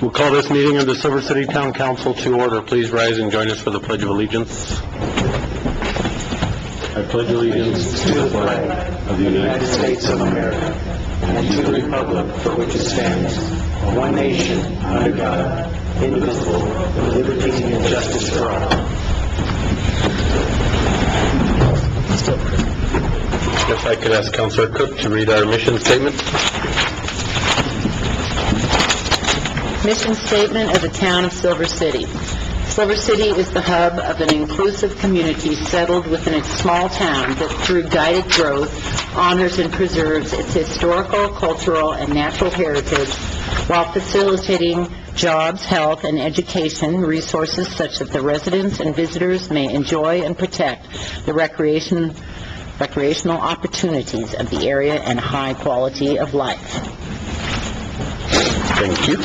We'll call this meeting of the Silver City Town Council to order. Please rise and join us for the Pledge of Allegiance. I pledge allegiance to the flag of the United States of America and to the republic for which it stands, one nation, under God, indivisible, with liberty and justice for all. If I could ask Councilor Cook to read our mission statement. Mission statement of the town of Silver City. Silver City is the hub of an inclusive community settled within its small town that, through guided growth, honors and preserves its historical, cultural, and natural heritage while facilitating jobs, health, and education resources such that the residents and visitors may enjoy and protect the recreational opportunities of the area and high quality of life. Thank you.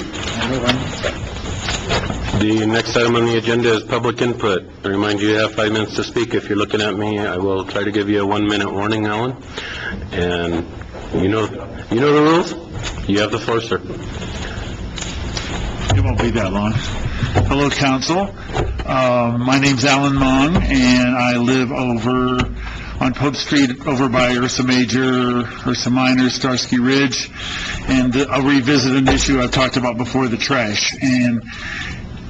The next item on the agenda is public input. I remind you have 5 minutes to speak. If you're looking at me, I will try to give you a 1-minute warning, Alan. And you know the rules? You have the floor, sir. It won't be that long. Hello, Council. My name's Alan Mong, and I live over on Pope Street, over by Ursa Minor, Starsky Ridge. And I'll revisit an issue I've talked about before, the trash. And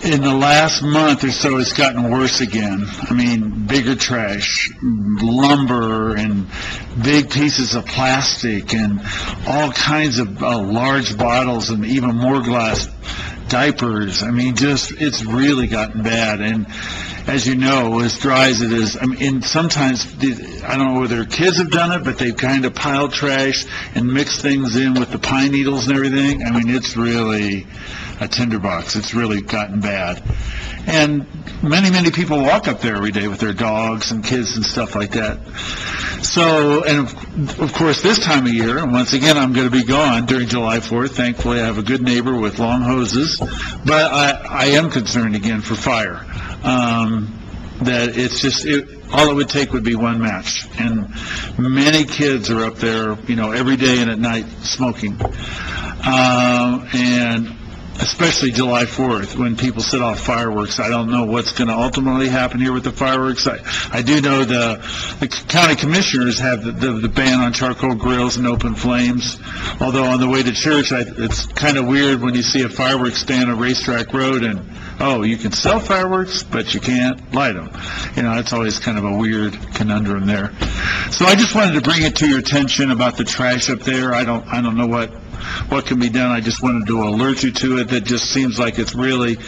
in the last month or so, it's gotten worse again. I mean, bigger trash, lumber, and big pieces of plastic, and all kinds of large bottles, and even more glass, diapers. I mean, it's really gotten bad. And as you know, as dry as it is, I mean, and sometimes, I don't know whether kids have done it, but they've kind of piled trash and mixed things in with the pine needles and everything. I mean, it's really a tinderbox. It's really gotten bad. And many people walk up there every day with their dogs and kids and stuff like that. So, and of course, this time of year, and once again, I'm going to be gone during July 4th. Thankfully, I have a good neighbor with long hoses. But I am concerned again for fire. That it's just, all it would take would be one match. And many kids are up there, every day and at night smoking. And especially July 4th, when people set off fireworks. I don't know what's going to ultimately happen here with the fireworks. I do know the county commissioners have the ban on charcoal grills and open flames. Although on the way to church, it's kind of weird when you see a fireworks stand on Racetrack Road and, you can sell fireworks, but you can't light them. It's always kind of a weird conundrum there. So I just wanted to bring it to your attention about the trash up there. I don't know what can be done. I just wanted to alert you to it. That just seems like it's really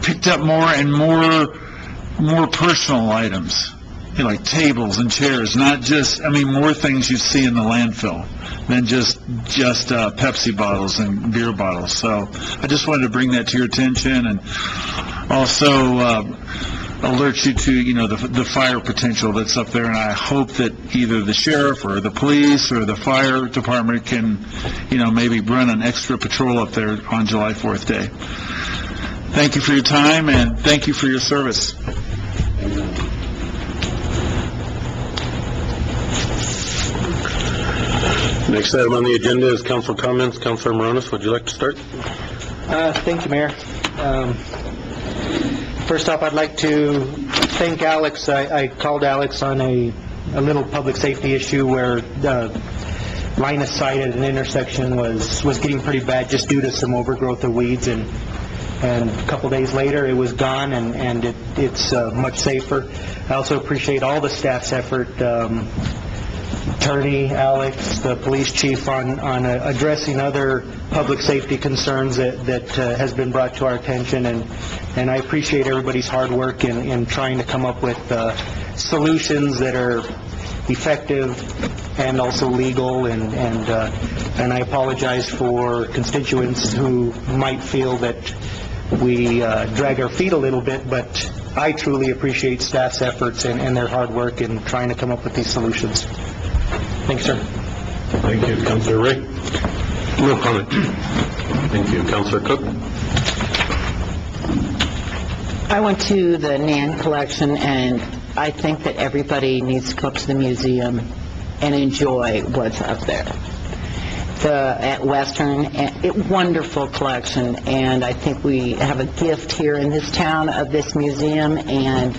picked up more and more personal items, like tables and chairs, not just, more things you see in the landfill than just Pepsi bottles and beer bottles. So I just wanted to bring that to your attention, and also alert you to, the fire potential that's up there. And I hope that either the sheriff or the police or the fire department can, maybe run an extra patrol up there on July 4th day. Thank you for your time, and thank you for your service. Next item on the agenda is council comments. Councilor Moronis, would you like to start? Thank you, Mayor. First off, I'd like to thank Alex. I called Alex on a little public safety issue where the line of sight at an intersection was getting pretty bad just due to some overgrowth of weeds, and a couple days later it was gone, and it's much safer. I also appreciate all the staff's effort, Attorney Alex, the police chief, on addressing other public safety concerns that has been brought to our attention, and I appreciate everybody's hard work in trying to come up with solutions that are effective and also legal, and I apologize for constituents who might feel that we drag our feet a little bit, but I truly appreciate staff's efforts and their hard work in trying to come up with these solutions. Thanks, sir. Thank you. Councilor Ray? No comment. Thank you. Councilor Cook? I went to the Nan collection, and I think that everybody needs to go up to the museum and enjoy what's up there. at Western. Wonderful collection, and I think we have a gift here in this town of this museum, and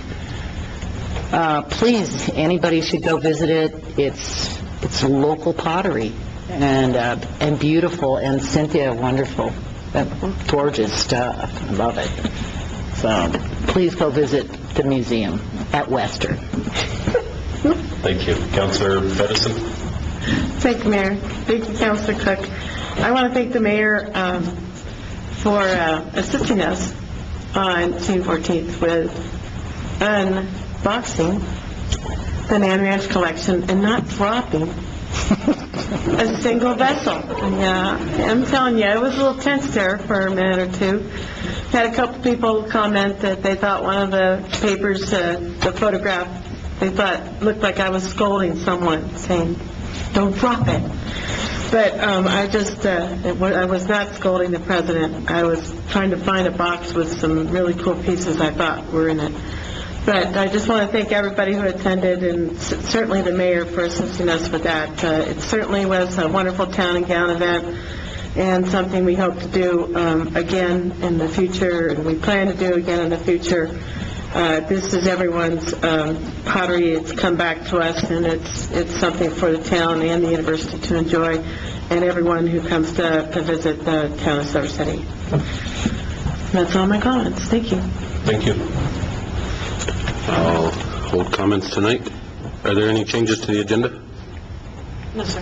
please, anybody should go visit it. It's local pottery, and beautiful, and Cynthia, wonderful, gorgeous stuff. I love it. So please go visit the museum at Western. Thank you. Councillor Feddison? Thank you, Mayor. Thank you, Councillor Cook. I want to thank the Mayor for assisting us on June 14th with unboxing the Man Ranch collection and not dropping a single vessel. Yeah, I'm telling you, it was a little tense there for a minute or two. Had a couple people comment that they thought one of the papers, the photograph, they thought looked like I was scolding someone, saying, "Don't drop it." But I was not scolding the president. I was trying to find a box with some really cool pieces I thought were in it. But I just want to thank everybody who attended, and certainly the mayor for assisting us with that. It certainly was a wonderful town and gown event, and something we hope to do again in the future, and we plan to do again in the future. This is everyone's pottery. It's come back to us, and it's something for the town and the university to enjoy, and everyone who comes to visit the town of Silver City. That's all my comments. Thank you. Thank you. I'll hold comments tonight. Are there any changes to the agenda? No, sir.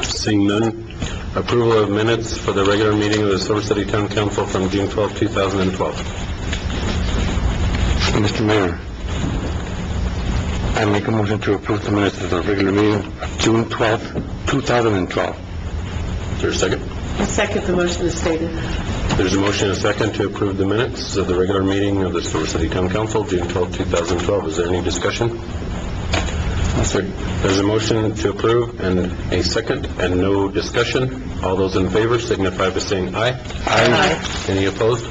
Seeing none. Approval of minutes for the regular meeting of the Silver City Town Council from June 12, 2012. Mr. Mayor, I make a motion to approve the minutes of the regular meeting of June 12, 2012. Is there a second? I second the motion as stated. There's a motion and a second to approve the minutes of the regular meeting of the Silver City Town Council, June 12, 2012. Is there any discussion? No, sir. There's a motion to approve and a second and no discussion. All those in favor signify by saying aye. Aye. Any opposed?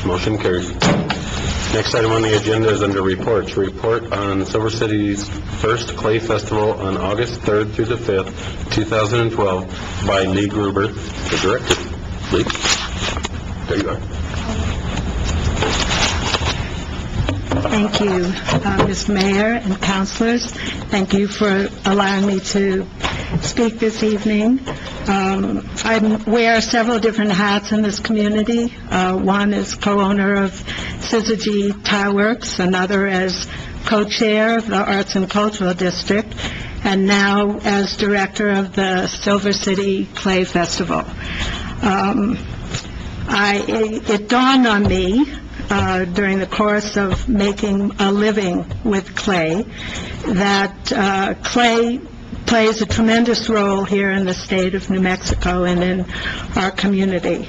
Motion carries. Next item on the agenda is under reports. Report on Silver City's first Clay Festival on August 3rd through the 5th, 2012 by Lee Gruber, the director. Lee? There you are. Thank you, Mr. Mayor and councilors. Thank you for allowing me to speak this evening. I wear several different hats in this community. One is co-owner of Syzygy Tile Works, another as co-chair of the Arts and Cultural District, and now as director of the Silver City Clay Festival. It dawned on me during the course of making a living with clay that clay plays a tremendous role here in the state of New Mexico and in our community.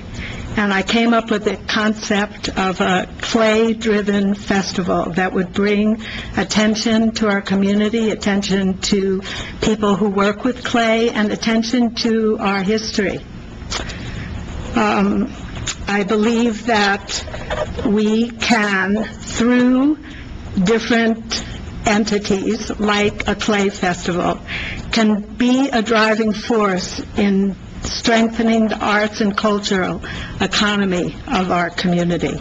And I came up with the concept of a clay-driven festival that would bring attention to our community, attention to people who work with clay, and attention to our history. I believe that we can, through different entities like a clay festival, can be a driving force in strengthening the arts and cultural economy of our community.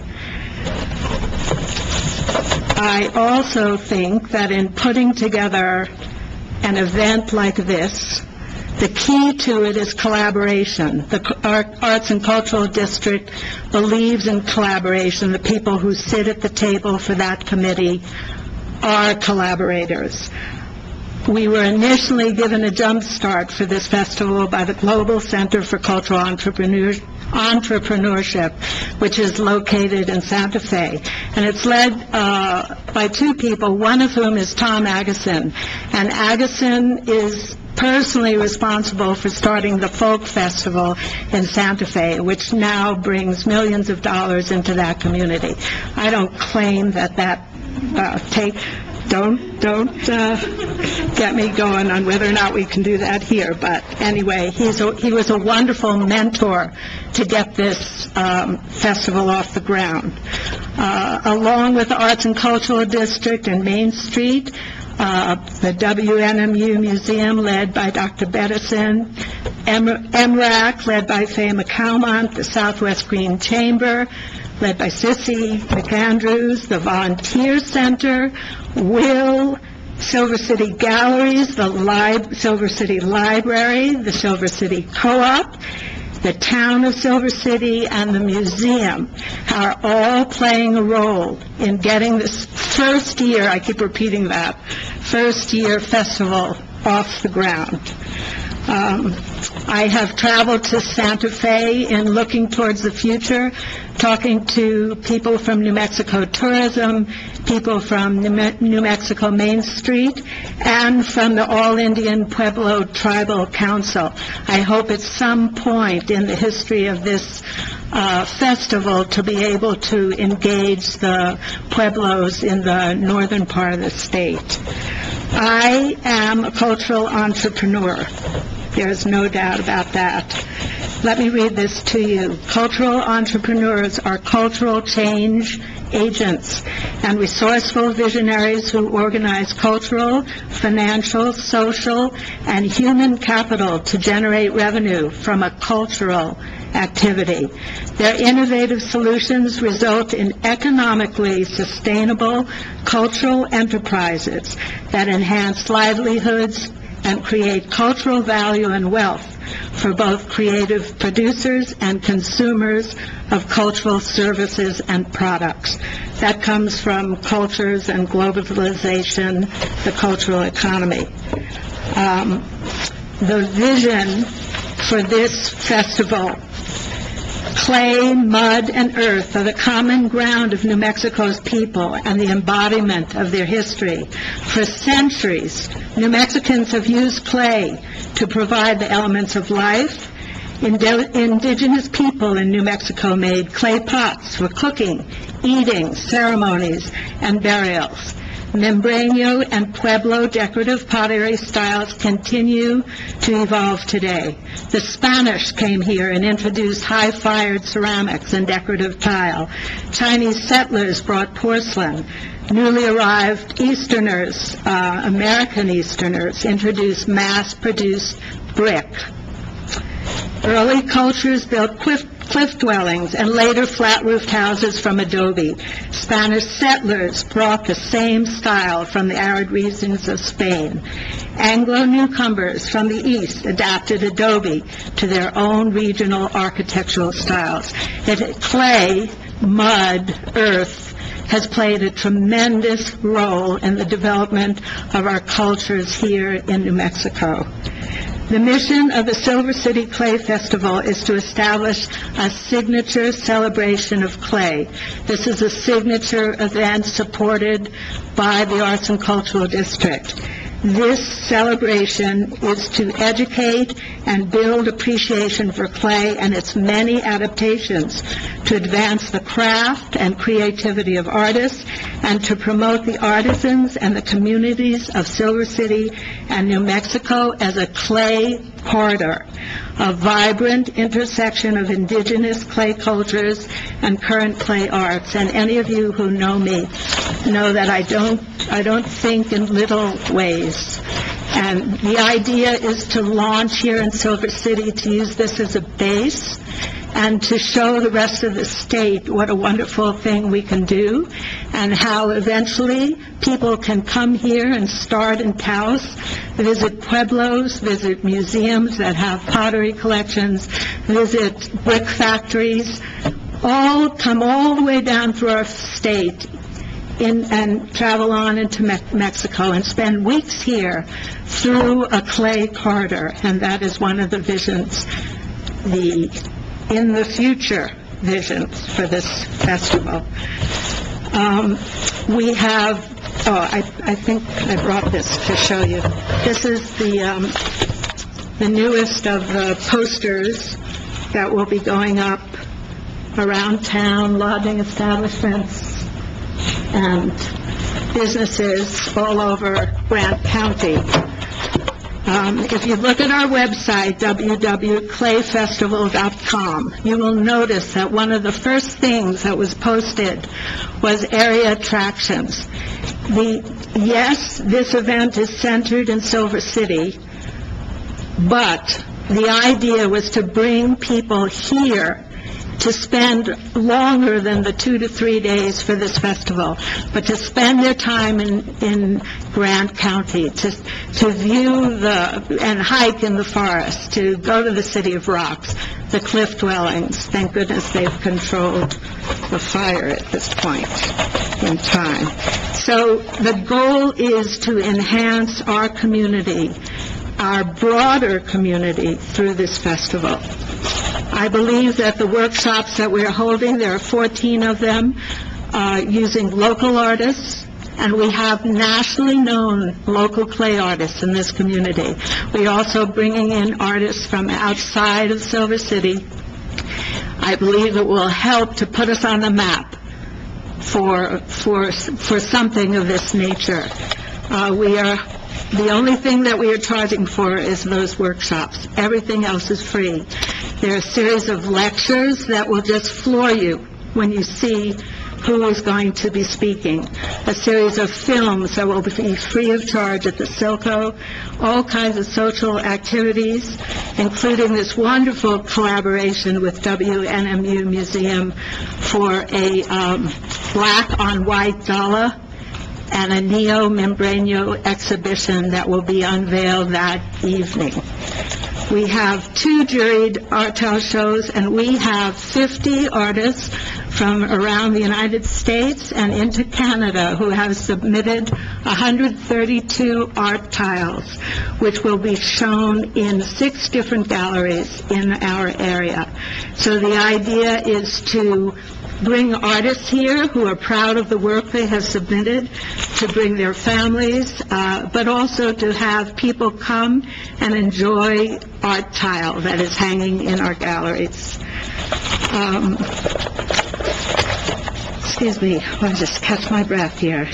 I also think that in putting together an event like this, the key to it is collaboration. The Arts and Cultural District believes in collaboration. The people who sit at the table for that committee are collaborators. We were initially given a jump start for this festival by the Global Center for Cultural Entrepreneurship, which is located in Santa Fe. And it's led by two people, one of whom is Tom Agason. And Agason is personally responsible for starting the Folk Festival in Santa Fe, which now brings millions of dollars into that community. I don't claim that don't get me going on whether or not we can do that here, but anyway, he was a wonderful mentor to get this festival off the ground. Along with the Arts and Cultural District and Main Street, the WNMU Museum, led by Dr. Bettison, MRAC, led by Faye McCalmont, the Southwest Green Chamber, led by Sissy McAndrews, the Volunteer Center, WILL, Silver City Galleries, the Silver City Library, the Silver City Co-op, the Town of Silver City, and the museum are all playing a role in getting this first year, I keep repeating that, first year festival off the ground. I have traveled to Santa Fe in looking towards the future, talking to people from New Mexico Tourism, people from New Mexico Main Street, and from the All-Indian Pueblo Tribal Council. I hope at some point in the history of this festival to be able to engage the Pueblos in the northern part of the state. I am a cultural entrepreneur. There's no doubt about that. Let me read this to you. Cultural entrepreneurs are cultural change agents and resourceful visionaries who organize cultural, financial, social, and human capital to generate revenue from a cultural activity. Their innovative solutions result in economically sustainable cultural enterprises that enhance livelihoods and create cultural value and wealth for both creative producers and consumers of cultural services and products. That comes from Cultures and Globalization, the Cultural Economy. The vision for this festival: clay, mud, and earth are the common ground of New Mexico's people and the embodiment of their history. For centuries, New Mexicans have used clay to provide the elements of life. Indigenous people in New Mexico made clay pots for cooking, eating, ceremonies, and burials. Membreño and Pueblo decorative pottery styles continue to evolve today. The Spanish came here and introduced high-fired ceramics and decorative tile. Chinese settlers brought porcelain. Newly arrived Easterners, American Easterners, introduced mass-produced brick. Early cultures built cliff dwellings and later flat-roofed houses from adobe. Spanish settlers brought the same style from the arid regions of Spain. Anglo newcomers from the east adapted adobe to their own regional architectural styles. Clay, mud, earth has played a tremendous role in the development of our cultures here in New Mexico. The mission of the Silver City Clay Festival is to establish a signature celebration of clay. This is a signature event supported by the Arts and Cultural District. This celebration is to educate and build appreciation for clay and its many adaptations, to advance the craft and creativity of artists, and to promote the artisans and the communities of Silver City and New Mexico as a clay corridor, a vibrant intersection of indigenous clay cultures and current clay arts. And any of you who know me know that I don't think in little ways. And the idea is to launch here in Silver City, to use this as a base and to show the rest of the state what a wonderful thing we can do, and how eventually people can come here and start in Taos, visit pueblos, visit museums that have pottery collections, visit brick factories, come all the way down through our state and travel on into Mexico and spend weeks here through a clay corridor. And that is one of the visions, in the future visions for this festival. We have, I think I brought this to show you. This is the newest of the posters that will be going up around town, lodging establishments and businesses all over Grant County. If you look at our website, www.clayfestival.com, you will notice that one of the first things that was posted was area attractions. Yes, this event is centered in Silver City, but the idea was to bring people here to spend longer than the 2 to 3 days for this festival, but to spend their time in Grant County, to view and hike in the forest, to go to the City of Rocks, the cliff dwellings. Thank goodness they've controlled the fire at this point in time. So the goal is to enhance our community, our broader community, through this festival. I believe that the workshops that we're holding, there are 14 of them, using local artists, and we have nationally known local clay artists in this community. We're also bringing in artists from outside of Silver City. I believe it will help to put us on the map for something of this nature. The only thing that we are charging for is those workshops. Everything else is free. There are a series of lectures that will just floor you when you see who is going to be speaking. A series of films that will be free of charge at the Silco. All kinds of social activities, including this wonderful collaboration with WNMU Museum for a black on white gala and a Neo Membrano exhibition that will be unveiled that evening. We have 2 juried art tale shows, and we have 50 artists from around the United States and into Canada who have submitted 132 art tiles, which will be shown in 6 different galleries in our area. So the idea is to bring artists here who are proud of the work they have submitted, to bring their families, but also to have people come and enjoy art tile that is hanging in our galleries. Excuse me, I'll just catch my breath here.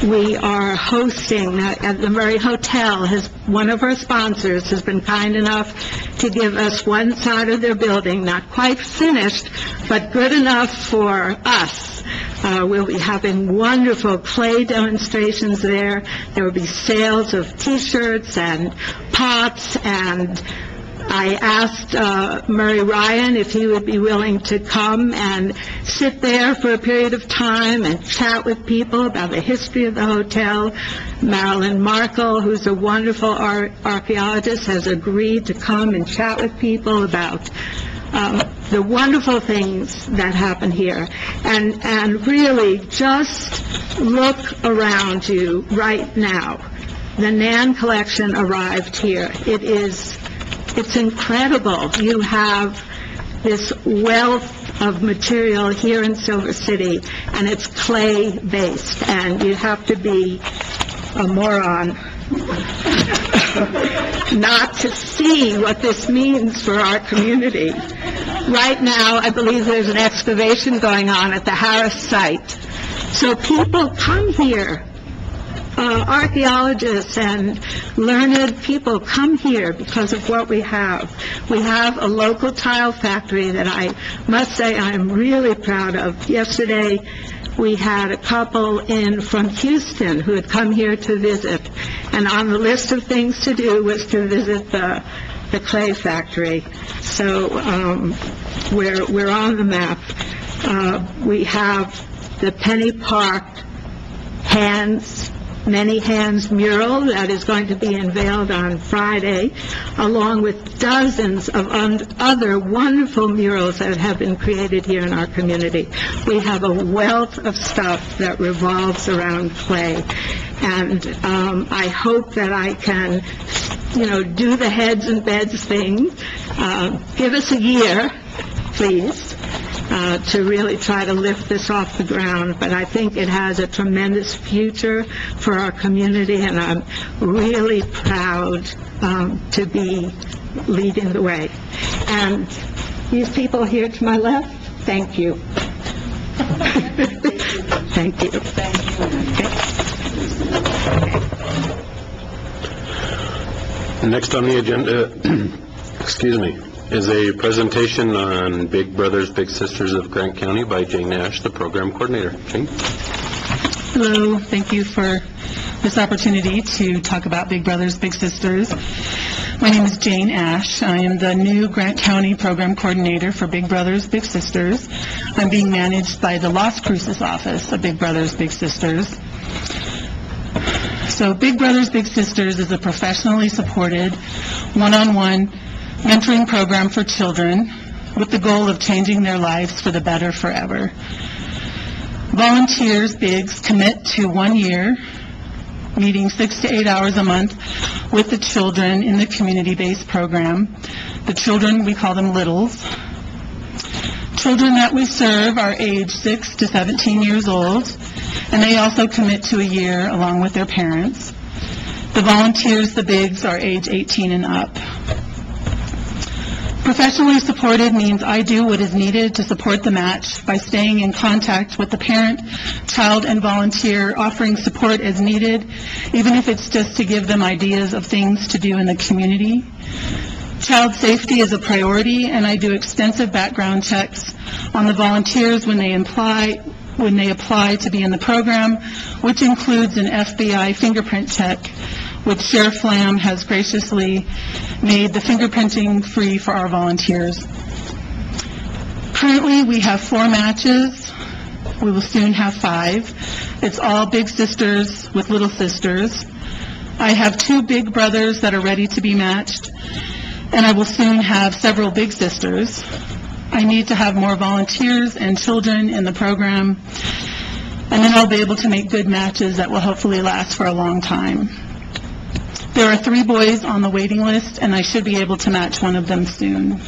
We are hosting at the Murray Hotel. One of our sponsors has been kind enough to give us one side of their building, not quite finished, but good enough for us. We'll be having wonderful clay demonstrations there. There will be sales of T-shirts and pots, and I asked Murray Ryan if he would be willing to come and sit there for a period of time and chat with people about the history of the hotel. Marilyn Markle, who's a wonderful archaeologist, has agreed to come and chat with people about the wonderful things that happen here. And really, just look around you right now. The Nan collection arrived here. It's incredible. You have this wealth of material here in Silver City, and it's clay-based, and you have to be a moron not to see what this means for our community. Right now, I believe there's an excavation going on at the Harris site. So people come here. Archaeologists and learned people come here because of what we have. We have a local tile factory that I must say I'm really proud of. Yesterday, we had a couple from Houston who had come here to visit, and on the list of things to do was to visit the clay factory. So we're on the map. We have the Penny Park Many Hands mural that is going to be unveiled on Friday, along with dozens of other wonderful murals that have been created here in our community. We have a wealth of stuff that revolves around clay, and I hope that I can, do the heads and beds thing. Give us a year, please, to really try to lift this off the ground, but I think it has a tremendous future for our community, and I'm really proud to be leading the way. And these people here to my left, thank you. Thank you. Next on the agenda, excuse me, is a presentation on Big Brothers Big Sisters of Grant County by Jane Ash, the program coordinator. Jane? Hello, thank you for this opportunity to talk about Big Brothers Big Sisters. My name is Jane Ash. I am the new Grant County program coordinator for Big Brothers Big Sisters. I'm being managed by the Las Cruces office of Big Brothers Big Sisters. So Big Brothers Big Sisters is a professionally supported, one-on-one mentoring program for children with the goal of changing their lives for the better forever. Volunteers, Bigs, commit to 1 year, meeting 6 to 8 hours a month with the children in the community-based program. The children, we call them Littles. Children that we serve are age 6 to 17 years old, and they also commit to a year along with their parents. The volunteers, the Bigs, are age 18 and up. Professionally supported means I do what is needed to support the match by staying in contact with the parent, child, and volunteer, offering support as needed, even if it's just to give them ideas of things to do in the community. Child safety is a priority, and I do extensive background checks on the volunteers when they apply to be in the program, which includes an FBI fingerprint check, which Sheriff Flam has graciously made the fingerprinting free for our volunteers. Currently, we have 4 matches. We will soon have 5. It's all big sisters with little sisters. I have 2 big brothers that are ready to be matched, and I will soon have several big sisters. I need to have more volunteers and children in the program, and then I'll be able to make good matches that will hopefully last for a long time. There are 3 boys on the waiting list, and I should be able to match one of them soon.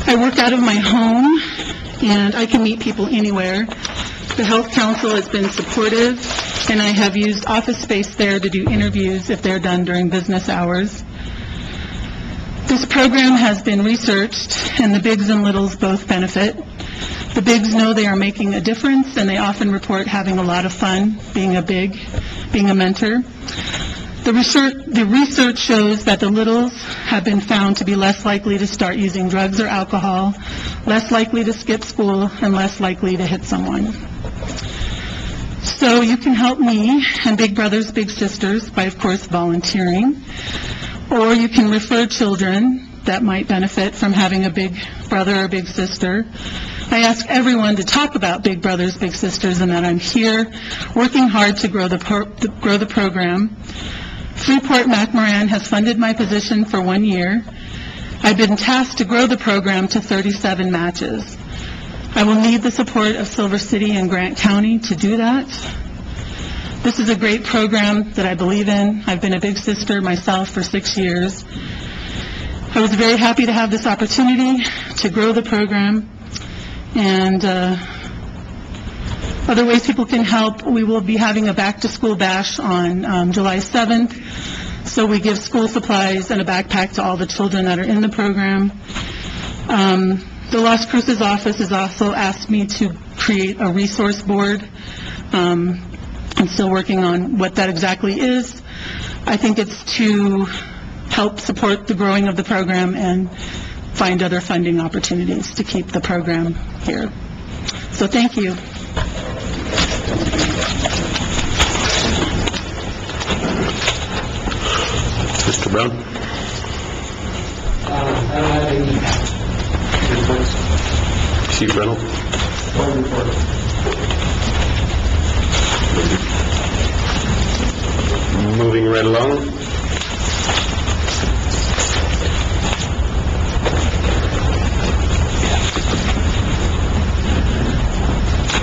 I work out of my home, and I can meet people anywhere. The Health Council has been supportive, and I have used office space there to do interviews if they're done during business hours. This program has been researched, and the Bigs and Littles both benefit. The Bigs know they are making a difference, and they often report having a lot of fun being a Big, being a mentor. The research shows that the Littles have been found to be less likely to start using drugs or alcohol, less likely to skip school, and less likely to hit someone. So you can help me and Big Brothers Big Sisters by, of course, volunteering, or you can refer children that might benefit from having a big brother or big sister. I ask everyone to talk about Big Brothers Big Sisters and that I'm here working hard to grow the program. Freeport-McMoran has funded my position for 1 year. I've been tasked to grow the program to 37 matches. I will need the support of Silver City and Grant County to do that. This is a great program that I believe in. I've been a big sister myself for 6 years. I was very happy to have this opportunity to grow the program. And other ways people can help, we will be having a back-to-school bash on July 7th. So we give school supplies and a backpack to all the children that are in the program. The Las Cruces office has also asked me to create a resource board. I'm still working on what that exactly is. I think it's to help support the growing of the program and find other funding opportunities to keep the program here. So thank you. Mr. Brown? I don't have any reports. Chief Reynolds? One report. Moving right along.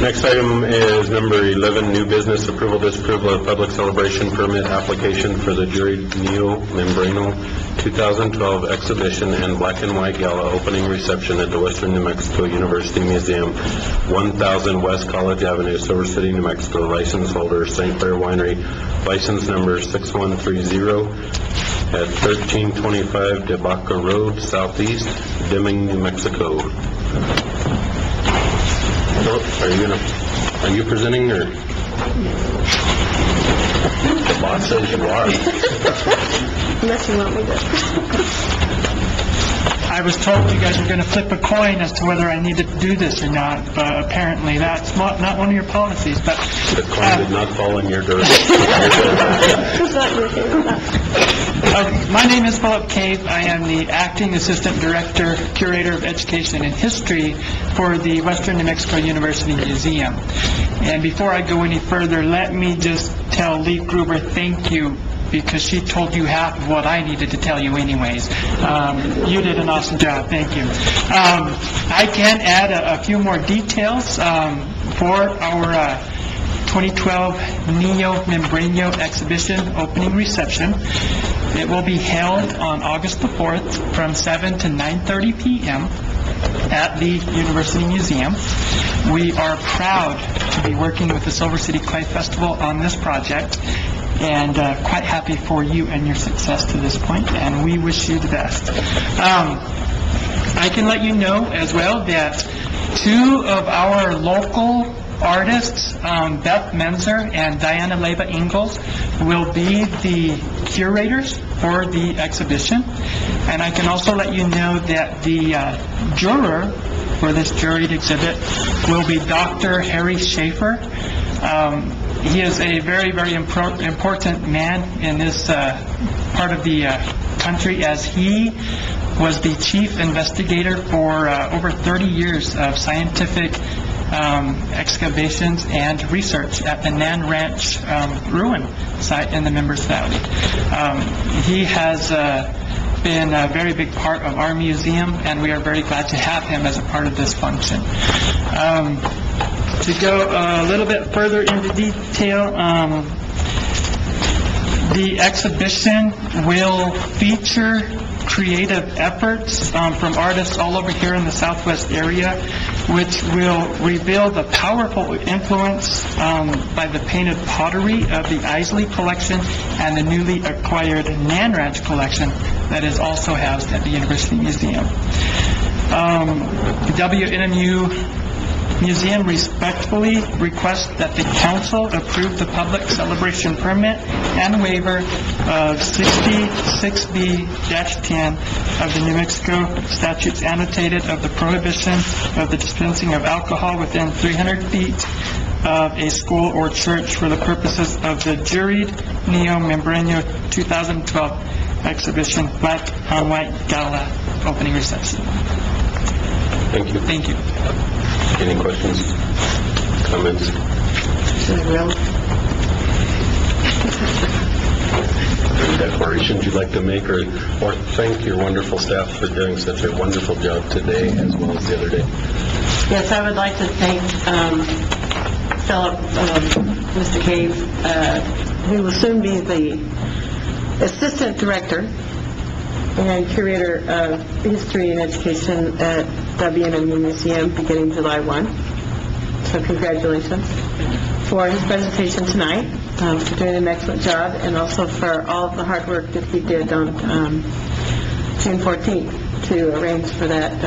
Next item is number 11, new business approval, disapproval of public celebration permit application for the Jury Neo Membrano 2012 exhibition and black and white gala opening reception at the Western New Mexico University Museum, 1000 West College Avenue, Silver City, New Mexico. License holder St. Clair Winery, license number 6130 at 1325 DeBaca Road, Southeast, Deming, New Mexico. Are you presenting or? The boss says you are. Unless you want me to. I was told you guys were going to flip a coin as to whether I needed to do this or not, but apparently that's not one of your policies, but... The coin did not fall in your direction. My name is Philip Cave. I am the Acting Assistant Director, Curator of Education and History for the Western New Mexico University Museum. And before I go any further, let me just tell Lee Gruber thank you, because she told you half of what I needed to tell you anyways. You did an awesome job. Thank you. I can add a few more details for our 2012 Neo Membranio exhibition opening reception. It will be held on August the 4th from 7 to 9:30 p.m. at the University Museum. We are proud to be working with the Silver City Clay Festival on this project, and quite happy for you and your success to this point, and we wish you the best. I can let you know as well that two of our local artists, Beth Menzer and Diana Leva Ingalls, will be the curators for the exhibition. And I can also let you know that the juror for this juried exhibit will be Dr. Harry Schaefer. He is a very, very important man in this part of the country, as he was the chief investigator for over 30 years of scientific excavations and research at the Nan Ranch ruin site in the Members Valley. He has been a very big part of our museum, and we are very glad to have him as a part of this function. To go a little bit further into detail, the exhibition will feature creative efforts from artists all over here in the Southwest area, which will reveal the powerful influence by the painted pottery of the Isley collection and the newly acquired Nan Ranch collection that is also housed at the University Museum. The WNMU Museum respectfully requests that the council approve the public celebration permit and waiver of 66B-10 of the New Mexico statutes annotated of the prohibition of the dispensing of alcohol within 300 feet of a school or church for the purposes of the juried Neo Membranio 2012 exhibition Black on White Gala opening reception. Thank you. Thank you. Any questions, comments? Any declarations you'd like to make, or thank your wonderful staff for doing such a wonderful job today as well as the other day? Yes, I would like to thank Philip, Mr. Cave, who will soon be the Assistant Director and Curator of History and Education at WNMU Museum beginning July 1. So congratulations for his presentation tonight, for doing an excellent job, and also for all of the hard work that he did on June 14th to arrange for that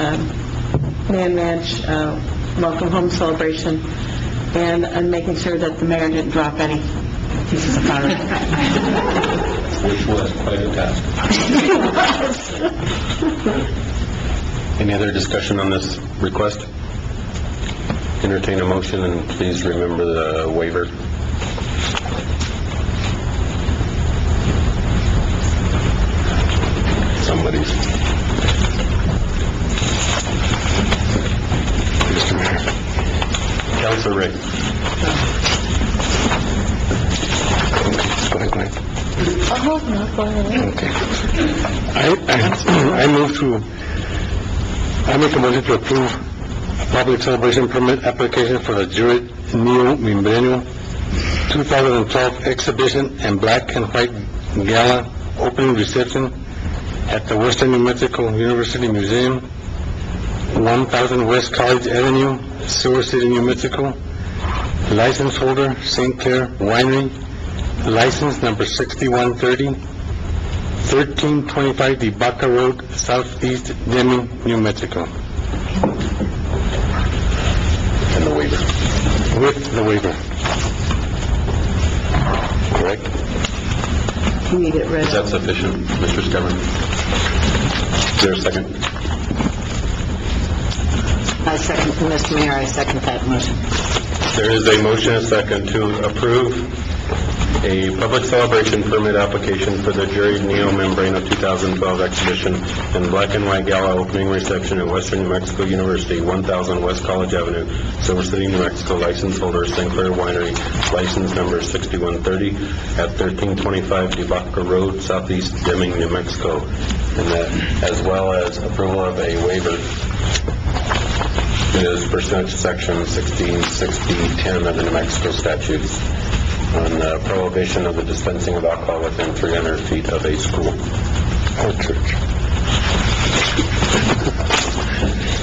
Nan Ranch Welcome Home celebration, and making sure that the mayor didn't drop any pieces of pottery. Which was quite a task. Any other discussion on this request? Entertain a motion, and please remember the waiver. Somebody's. Mr. Mayor. Councilor Ray. Go ahead. Okay. I make a motion to approve a public celebration permit application for the juried Neo Membranio 2012 exhibition and Black and White Gala opening reception at the Western New Mexico University Museum, 1000 West College Avenue, Silver City, New Mexico. License holder, St. Clair Winery. License number 6130, 1325 DeBaca Road, Southeast Deming, New Mexico. And the waiver. With the waiver. correct? Read it, Is that sufficient, Mr. Scarman? Is there a second? I second, Mr. Mayor, I second that motion. There is a motion and a second to approve a public celebration permit application for the Jerry Neo Membrano 2012 exhibition and black and white gala opening reception at Western New Mexico University, 1000 West College Avenue, Silver City, New Mexico. License holder Sinclair Winery, license number 6130 at 1325 DeVaca Road, Southeast Deming, New Mexico, and that as well as approval of a waiver. It is pursuant to section 166010 of the New Mexico statutes on prohibition of the dispensing of alcohol within 300 feet of a school or church.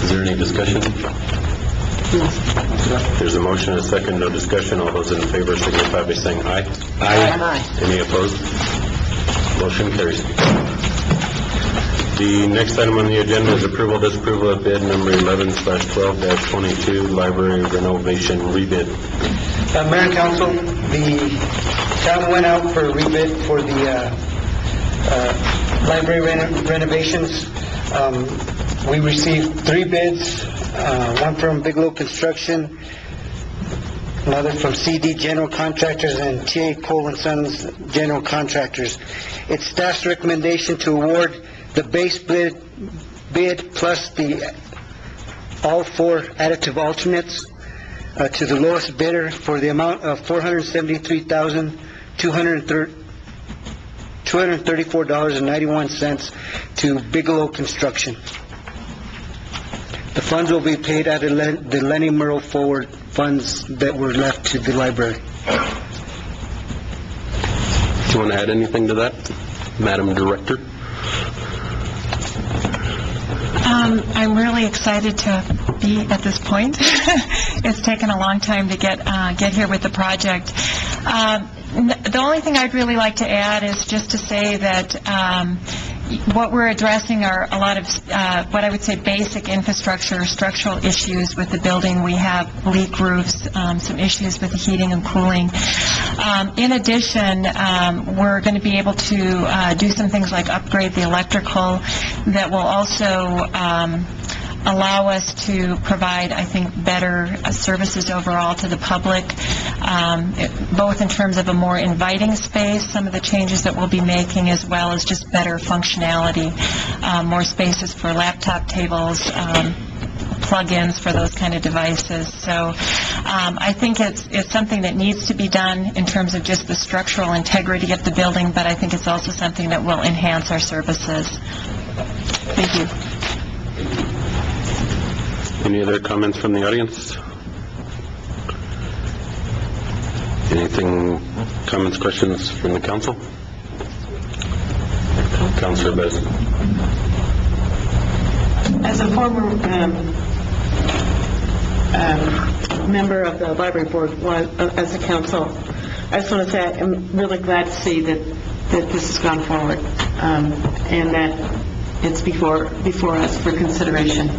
Is there any discussion? There's a motion and a second, no discussion. All those in favor signify by saying aye. Aye. Any opposed? Motion carries. The next item on the agenda is approval, disapproval of bid number 11/12-22, library renovation rebid. Mayor and Council, the town went out for a rebid for the library renovations. We received 3 bids, one from Bigelow Construction, another from CD General Contractors, and T.A. Cole & Sons General Contractors. It's staff's recommendation to award the base bid plus all 4 additive alternates to the lowest bidder for the amount of $473,234.91 to Bigelow Construction. The funds will be paid out of the Lenny Merle Forward funds that were left to the library. Do you want to add anything to that, Madam Director? I'm really excited to be at this point. It's taken a long time to get here with the project. The only thing I'd really like to add is just to say that what we're addressing are a lot of what I would say basic infrastructure, structural issues with the building. We have leak roofs, some issues with the heating and cooling. In addition, we're going to be able to do some things like upgrade the electrical that will also allow us to provide, I think, better services overall to the public, both in terms of a more inviting space, some of the changes that we'll be making, as well as just better functionality, more spaces for laptop tables, plug-ins for those kind of devices. So I think it's something that needs to be done in terms of just the structural integrity of the building, but I think it's also something that will enhance our services. Thank you. Any other comments from the audience? Anything, comments, questions from the council? Councilor Bez. As a former member of the library board, as a council, I just want to say I'm really glad to see that this has gone forward, and that it's before us for consideration,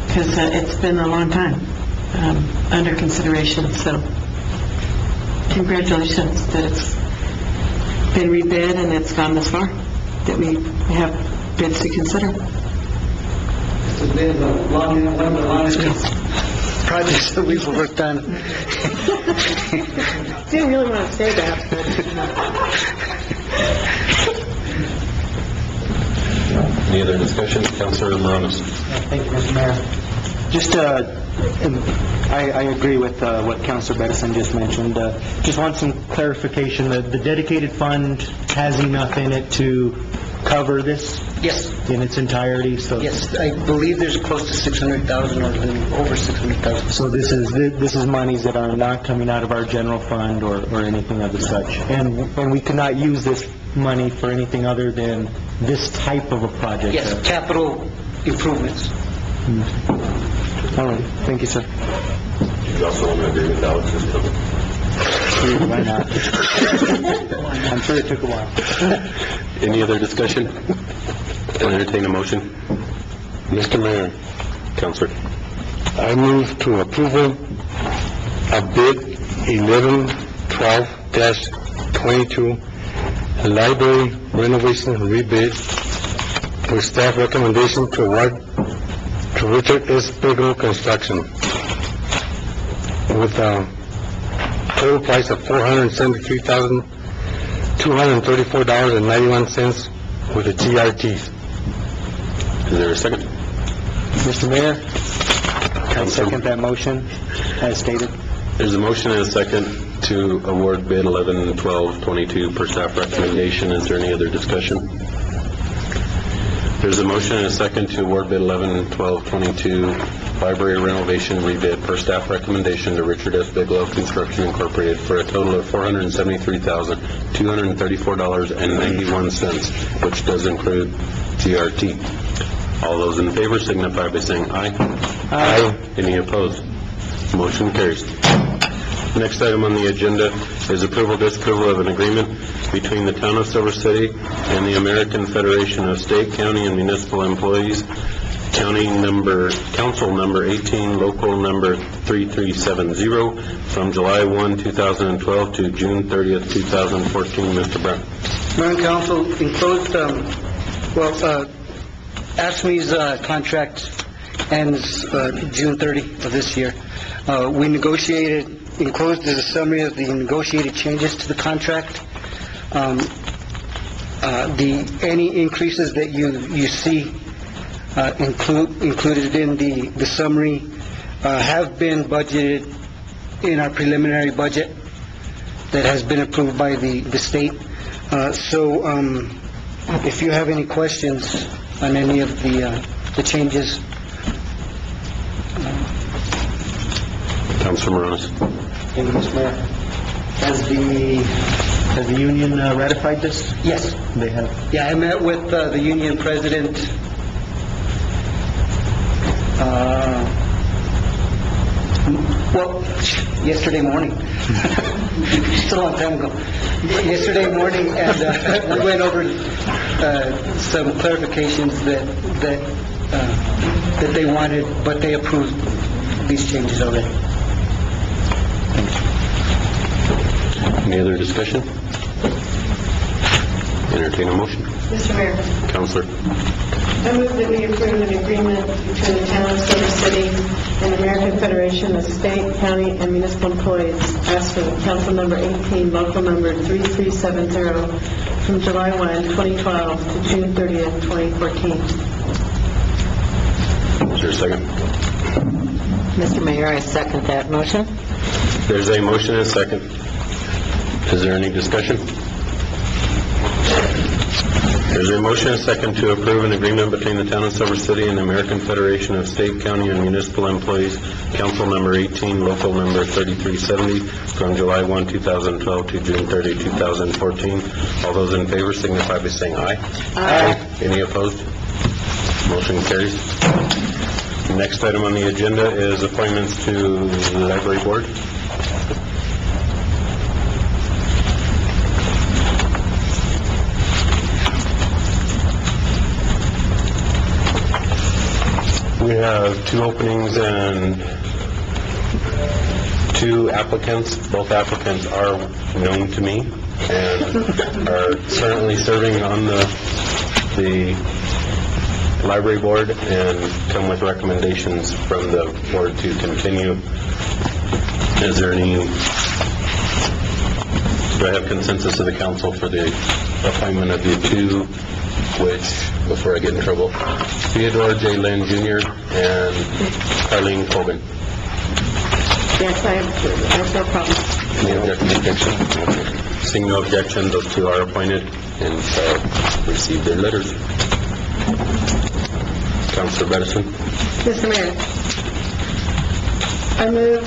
because it's been a long time under consideration. So congratulations that it's been rebid and it's gone this far, that we have bids to consider. This has been one of the longest projects that we've worked on. Didn't really want to say that. Any other discussion? Councilor Morones. Thank you, Mr. Mayor. Just, I agree with what Councilor Bedison just mentioned. Just want some clarification. The dedicated fund has enough in it to cover this? Yes. In its entirety? So Yes, I believe there's close to 600,000 or a little over 600,000. So this is monies that are not coming out of our general fund or anything of the such. And we cannot use this money for anything other than this type of a project? Yes, capital improvements. All right, thank you, sir. You also want to agree with Alex's comment? Why not? I'm sure it took a while. Any other discussion? I'll entertain a motion. Mr. Mayor, Councilor. I move to approval of bid 1112-22 22 library renovation rebid with staff recommendation to award to Richard S. Bigelow Construction with a total price of $473,234.91 with the GRTs. Is there a second? Mr. Mayor, I second that motion as stated. There's a motion and a second to award bid 11-12-22 per staff recommendation. Is there any other discussion? There's a motion and a second to award bid 11-12-22 library renovation rebid per staff recommendation to Richard S. Bigelow Construction Incorporated for a total of $473,234.91, which does include GRT. All those in favor signify by saying aye. Aye. Any opposed? Motion carries. Next item on the agenda is approval, disapproval of an agreement between the Town of Silver City and the American Federation of State, County, and Municipal Employees, Council number 18, local number 3370, from July 1, 2012 to June 30th, 2014. Mr. Brown. Mayor and Council, enclosed, AFSCME's contract ends June 30 of this year. We negotiated, enclosed is a summary of the negotiated changes to the contract. Any increases that you see included in the summary have been budgeted in our preliminary budget that has been approved by the state. So if you have any questions on any of the changes. Councilor Morales. Thank you, Mr. Mayor. Has the union ratified this? Yes. They have. Yeah, I met with the union president yesterday morning. It's a long time ago. Yesterday morning, and we went over some clarifications that they wanted, but they approved these changes already. Any other discussion? Entertain a motion. Mr. Mayor, Councilor. I move that we approve an agreement between the Town of Silver City and the American Federation of State, County, and Municipal Employees as for the Council number 18, local number 3370, from July 1, 2012 to June 30th, 2014. Is there a second? Mr. Mayor, I second that motion. There's a motion and a second. Is there any discussion? There's a motion and a second to approve an agreement between the Town of Silver City and the American Federation of State, County, and Municipal Employees, Council number 18, local number 3370, from July 1, 2012 to June 30, 2014. All those in favor signify by saying aye. Aye. Any opposed? Motion carries. Next item on the agenda is appointments to the Library Board. We have two openings and two applicants. Both applicants are known to me and are currently serving on the Library Board and come with recommendations from the board to continue. Is there any, do I have consensus of the council for the appointment of the two, which, before I get in trouble, Theodore J. Lynn Jr. and Carlene Colvin? Yes, I have no problem. Any objection? Okay. Seeing no objection, those two are appointed and shall receive their letters. Councilor Bettison. Mr. Mayor, I move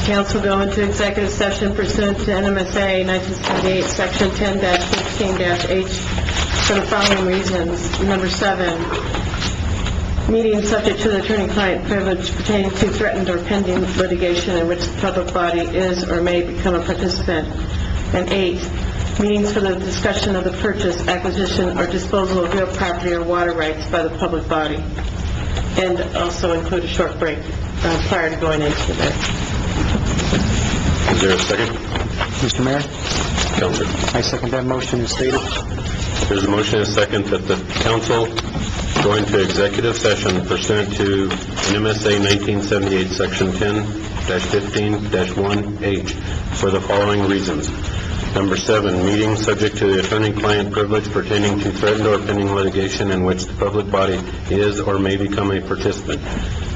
council go into executive session pursuant to NMSA 1978, Section 10-15-H for the following reasons. Number 7, meeting subject to the attorney-client privilege pertaining to threatened or pending litigation in which the public body is or may become a participant. And 8, meetings for the discussion of the purchase, acquisition, or disposal of real property or water rights by the public body. And also include a short break prior to going into the Is there a second? Mr. Mayor, Counselor. I second that motion as stated. There's a motion and a second that the council go into executive session pursuant to NMSA 1978, Section 10-15-1H for the following reasons. Number 7, meetings subject to the attorney-client privilege pertaining to threatened or pending litigation in which the public body is or may become a participant.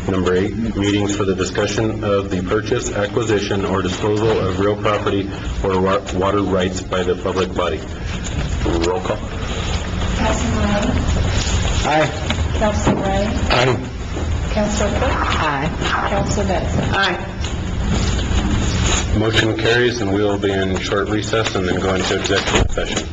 Number 8, meetings for the discussion of the purchase, acquisition, or disposal of real property or water rights by the public body. Roll call. Councilman Morales? Aye. Councilman Ray? Aye. Councilor Cook? Aye. Councilor Benson? Aye. Motion carries, and we will be in short recess and then go into executive session.